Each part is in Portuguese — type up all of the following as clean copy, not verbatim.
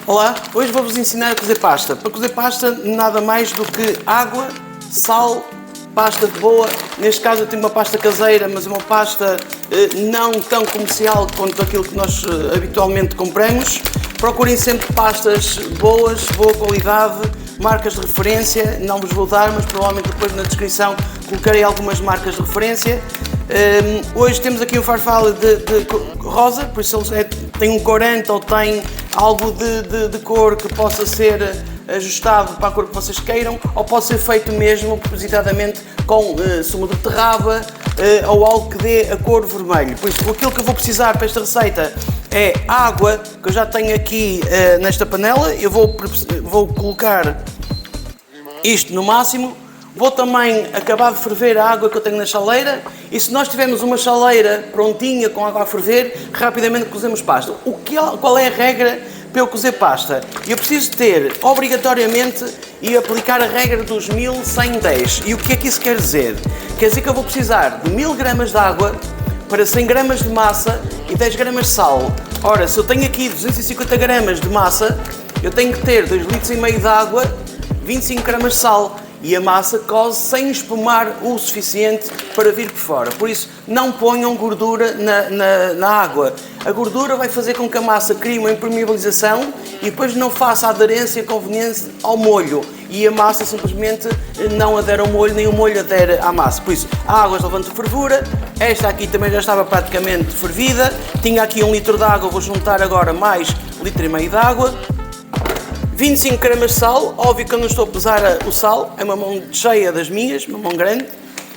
Olá, hoje vou-vos ensinar a cozer pasta. Para cozer pasta, nada mais do que água, sal, pasta boa. Neste caso eu tenho uma pasta caseira, mas uma pasta não tão comercial quanto aquilo que nós habitualmente compramos. Procurem sempre pastas boas, boa qualidade, marcas de referência. Não vos vou dar, mas provavelmente depois na descrição colocarei algumas marcas de referência. Hoje temos aqui um farfalho de rosa, por isso tem um corante ou tem algo de cor que possa ser ajustado para a cor que vocês queiram, ou pode ser feito mesmo propositadamente com sumo de beterraba ou algo que dê a cor vermelho. Por isso, aquilo que eu vou precisar para esta receita é água, que eu já tenho aqui nesta panela. Eu vou colocar isto no máximo. Vou também acabar de ferver a água que eu tenho na chaleira, e se nós tivermos uma chaleira prontinha com água a ferver, rapidamente cozemos pasta. Qual é a regra para eu cozer pasta? Eu preciso ter, obrigatoriamente, e aplicar a regra dos 1110. E o que é que isso quer dizer? Quer dizer que eu vou precisar de 1000 gramas de água para 100 gramas de massa e 10 gramas de sal. Ora, se eu tenho aqui 250 gramas de massa, eu tenho que ter 2,5 litros de água, 25 gramas de sal. E a massa coze sem espumar o suficiente para vir por fora. Por isso, não ponham gordura na água. A gordura vai fazer com que a massa crie uma impermeabilização e depois não faça a aderência conveniente ao molho. E a massa simplesmente não adere ao molho, nem o molho adere à massa. Por isso, a água está levando fervura. Esta aqui também já estava praticamente fervida. Tinha aqui 1 litro de água, vou juntar agora mais 1,5 litro de água. 25 gramas de sal, óbvio que eu não estou a pesar o sal, é uma mão cheia das minhas, uma mão grande,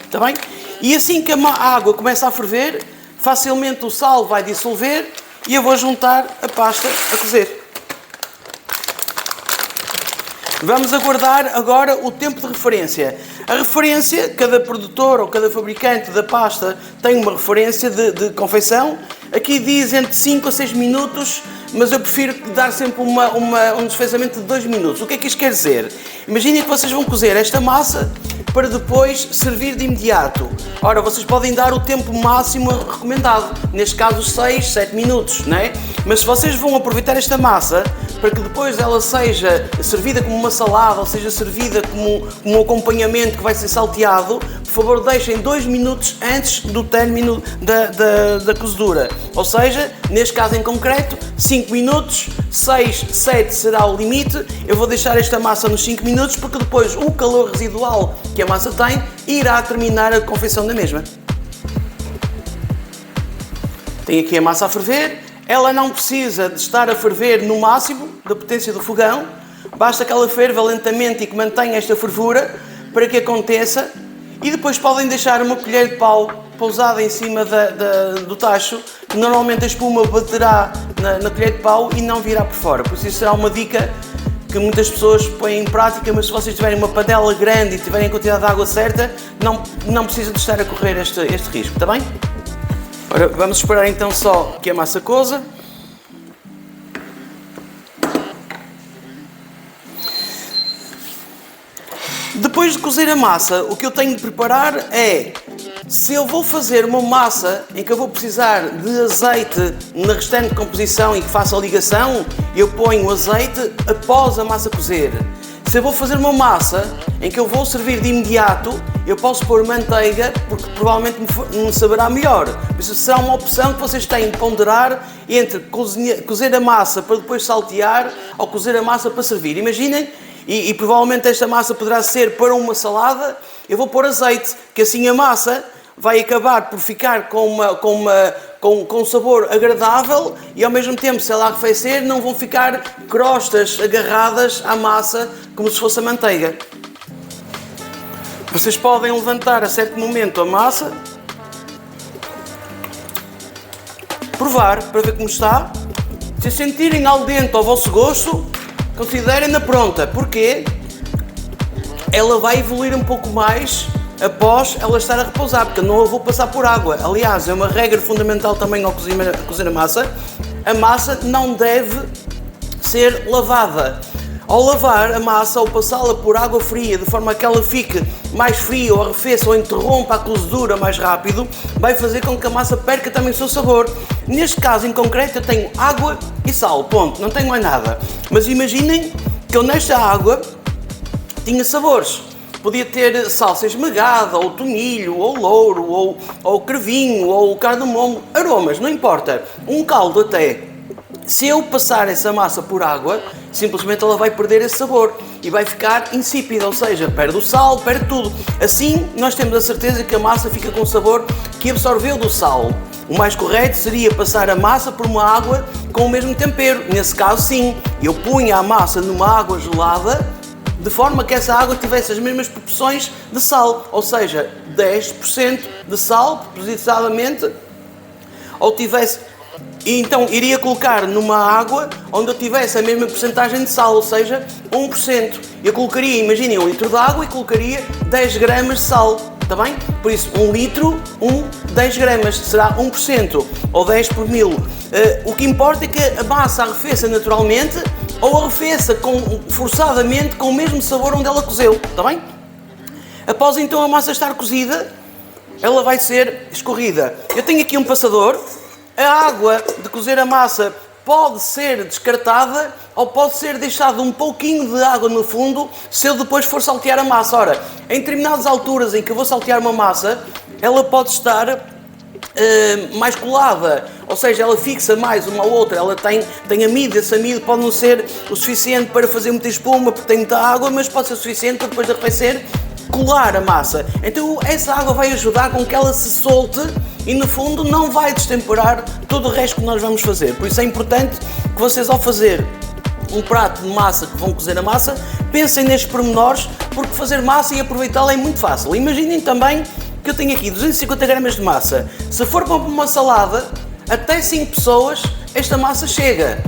está bem? E assim que a água começa a ferver, facilmente o sal vai dissolver e eu vou juntar a pasta a cozer. Vamos aguardar agora o tempo de referência. A referência, cada produtor ou cada fabricante da pasta tem uma referência de confecção. Aqui diz entre 5 a 6 minutos, mas eu prefiro dar sempre um desfazamento de 2 minutos. O que é que isto quer dizer? Imaginem que vocês vão cozer esta massa para depois servir de imediato. Ora, vocês podem dar o tempo máximo recomendado, neste caso 6, 7 minutos, não é? Mas se vocês vão aproveitar esta massa para que depois ela seja servida como uma salada, ou seja servida como um acompanhamento que vai ser salteado, por favor deixem 2 minutos antes do término da cozedura. Ou seja, neste caso em concreto, 5 minutos, 6, 7 será o limite. Eu vou deixar esta massa nos 5 minutos porque depois o calor residual que a massa tem irá terminar a confecção da mesma. Tenho aqui a massa a ferver. Ela não precisa de estar a ferver no máximo da potência do fogão. Basta que ela ferva lentamente e que mantenha esta fervura para que aconteça. E depois podem deixar uma colher de pau pousada em cima do tacho, que normalmente a espuma baterá na colher de pau e não virá por fora. Por isso será uma dica que muitas pessoas põem em prática, mas se vocês tiverem uma panela grande e tiverem a quantidade de água certa, não precisam de estar a correr este risco, está bem? Ora, vamos esperar então só que a massa coza. Depois de cozer a massa, o que eu tenho de preparar é, se eu vou fazer uma massa em que eu vou precisar de azeite na restante composição e que faça a ligação, eu ponho o azeite após a massa cozer. Se eu vou fazer uma massa em que eu vou servir de imediato, eu posso pôr manteiga, porque provavelmente me saberá melhor. Isso será uma opção que vocês têm de ponderar entre cozer a massa para depois saltear ou cozer a massa para servir. Imaginem, e provavelmente esta massa poderá ser para uma salada, eu vou pôr azeite, que assim a massa vai acabar por ficar com um sabor agradável e ao mesmo tempo, se ela arrefecer, não vão ficar crostas agarradas à massa como se fosse a manteiga. Vocês podem levantar a certo momento a massa, provar para ver como está. Se sentirem al dente ao vosso gosto, considerem-na pronta. Porquê? Ela vai evoluir um pouco mais após ela estar a repousar, porque não a vou passar por água. Aliás, é uma regra fundamental também ao cozer a massa não deve ser lavada. Ao lavar a massa ou passá-la por água fria, de forma que ela fique mais fria ou arrefeça ou interrompa a cozedura mais rápido, vai fazer com que a massa perca também o seu sabor. Neste caso em concreto eu tenho água e sal, ponto, não tenho mais nada. Mas imaginem que eu nesta água tinha sabores. Podia ter salsa esmagada, ou tomilho, ou louro, ou crevinho, ou cardamomo, aromas, não importa. Um caldo até. Se eu passar essa massa por água, simplesmente ela vai perder esse sabor e vai ficar insípida, ou seja, perde o sal, perde tudo. Assim, nós temos a certeza que a massa fica com o sabor que absorveu do sal. O mais correto seria passar a massa por uma água com o mesmo tempero. Nesse caso, sim, eu punha a massa numa água gelada, de forma que essa água tivesse as mesmas proporções de sal, ou seja, 10% de sal, propositadamente, ou tivesse... E então iria colocar numa água onde eu tivesse a mesma porcentagem de sal, ou seja, 1%. Eu colocaria, imaginem, 1 litro de água e colocaria 10 gramas de sal, está bem? Por isso, 1 litro, 10 gramas, será 1%, ou 10 por 1000. O que importa é que a massa arrefeça naturalmente, ou arrefeça forçadamente com o mesmo sabor onde ela cozeu, está bem? Após então a massa estar cozida, ela vai ser escorrida. Eu tenho aqui um passador. A água de cozer a massa pode ser descartada ou pode ser deixado um pouquinho de água no fundo se eu depois for saltear a massa. Ora, em determinadas alturas em que eu vou saltear uma massa, ela pode estar mais colada, ou seja, ela fixa mais uma ou outra, ela tem amido, esse amido pode não ser o suficiente para fazer muita espuma porque tem muita água, mas pode ser suficiente para depois de arrefecer colar a massa. Então essa água vai ajudar com que ela se solte e no fundo não vai destemperar todo o resto que nós vamos fazer. Por isso é importante que vocês, ao fazer um prato de massa, que vão cozer a massa, pensem nestes pormenores, porque fazer massa e aproveitá-la é muito fácil. Imaginem também que eu tenho aqui 250 gramas de massa. Se for para uma salada, até 5 pessoas, esta massa chega.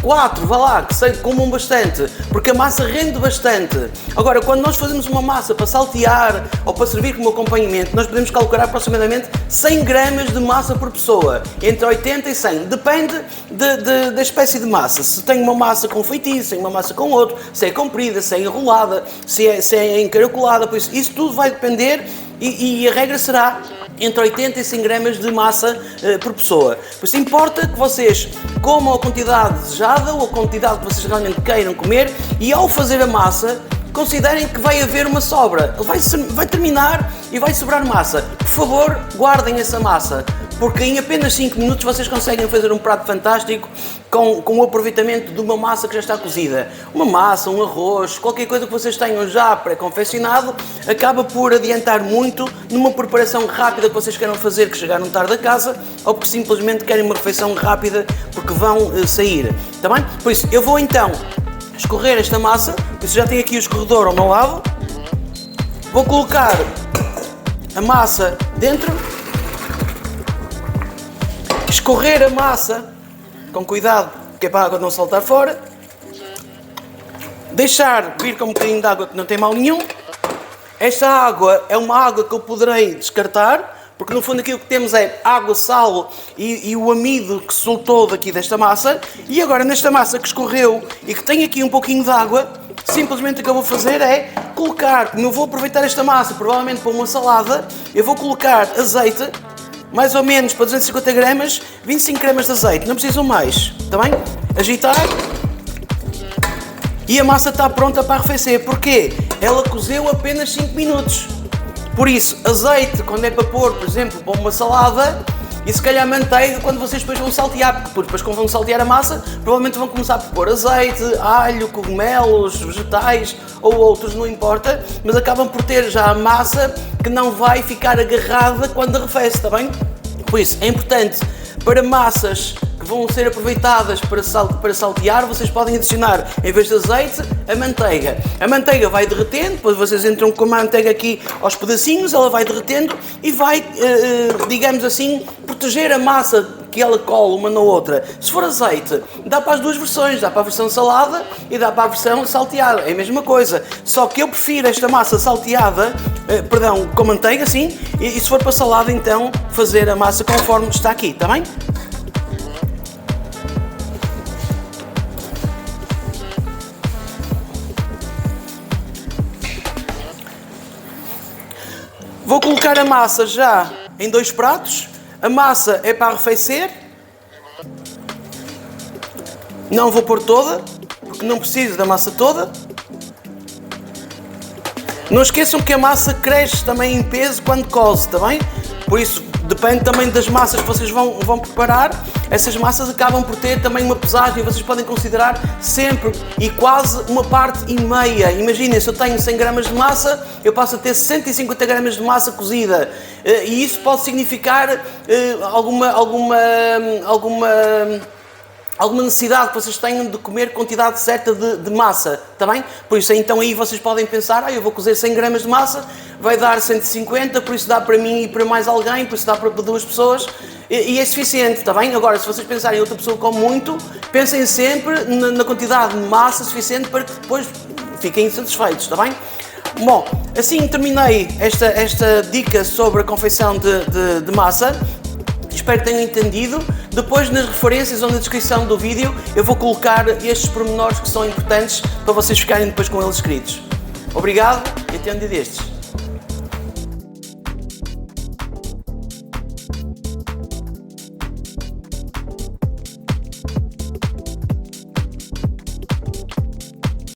4, vá lá, que sei, comam bastante, porque a massa rende bastante. Agora, quando nós fazemos uma massa para saltear ou para servir como acompanhamento, nós podemos calcular aproximadamente 100 gramas de massa por pessoa, entre 80 e 100, depende da espécie de massa. Se tem uma massa com feitiço, se tem uma massa com outro, se é comprida, se é enrolada, se é encaracolada, por isso tudo vai depender e a regra será entre 80 e 100 gramas de massa por pessoa. Por isso importa que vocês comam a quantidade desejada ou a quantidade que vocês realmente queiram comer e ao fazer a massa, considerem que vai haver uma sobra. Vai terminar e vai sobrar massa. Por favor, guardem essa massa, porque em apenas 5 minutos vocês conseguem fazer um prato fantástico com o aproveitamento de uma massa que já está cozida. Uma massa, um arroz, qualquer coisa que vocês tenham já pré-confeccionado, acaba por adiantar muito numa preparação rápida que vocês queiram fazer, que chegaram tarde a casa, ou porque simplesmente querem uma refeição rápida porque vão sair. Está bem? Por isso, eu vou então escorrer esta massa, por isso já tenho aqui o escorredor ao meu lado. Vou colocar a massa dentro, escorrer a massa com cuidado, que é para a água não saltar fora, deixar vir com um bocadinho de água que não tem mal nenhum. Esta água é uma água que eu poderei descartar, porque no fundo aquilo que temos é água, sal e o amido que soltou daqui desta massa. E agora nesta massa que escorreu e que tem aqui um pouquinho de água, simplesmente o que eu vou fazer é colocar, como eu vou aproveitar esta massa provavelmente para uma salada, eu vou colocar azeite, mais ou menos para 250 gramas, 25 gramas de azeite, não precisam mais, está bem? Agitar e a massa está pronta para arrefecer. Porquê? Ela cozeu apenas 5 minutos. Por isso, azeite, quando é para pôr, por exemplo, para uma salada, e se calhar manteiga quando vocês depois vão saltear, porque depois quando vão saltear a massa, provavelmente vão começar por pôr azeite, alho, cogumelos, vegetais ou outros, não importa, mas acabam por ter já a massa que não vai ficar agarrada quando arrefece, está bem? Por isso, é importante para massas que vão ser aproveitadas para saltear, vocês podem adicionar, em vez de azeite, a manteiga. A manteiga vai derretendo, depois vocês entram com a manteiga aqui aos pedacinhos, ela vai derretendo e vai, digamos assim, proteger a massa que ela cola uma na outra. Se for azeite, dá para as duas versões, dá para a versão salada e dá para a versão salteada, é a mesma coisa. Só que eu prefiro esta massa salteada, com manteiga, sim, e se for para salada, então, fazer a massa conforme está aqui, está bem? Vou colocar a massa já em 2 pratos. A massa é para arrefecer Não vou pôr toda, porque não preciso da massa toda. Não esqueçam que a massa cresce também em peso quando coze, está bem? Por isso, depende também das massas que vocês vão preparar. Essas massas acabam por ter também uma pesagem e vocês podem considerar sempre e quase uma parte e meia. Imaginem, se eu tenho 100 gramas de massa, eu passo a ter 150 gramas de massa cozida. E isso pode significar alguma necessidade que vocês tenham de comer quantidade certa de massa, está bem? Por isso, então aí vocês podem pensar, eu vou cozer 100 gramas de massa, vai dar 150, por isso dá para mim e para mais alguém, por isso dá para 2 pessoas, e é suficiente, está bem? Agora, se vocês pensarem outra pessoa come muito, pensem sempre na quantidade de massa suficiente para que depois fiquem satisfeitos, está bem? Bom, assim terminei esta dica sobre a confecção de massa. Espero que tenham entendido. Depois, nas referências ou na descrição do vídeo, eu vou colocar estes pormenores que são importantes para vocês ficarem depois com eles escritos. Obrigado e até um dia destes.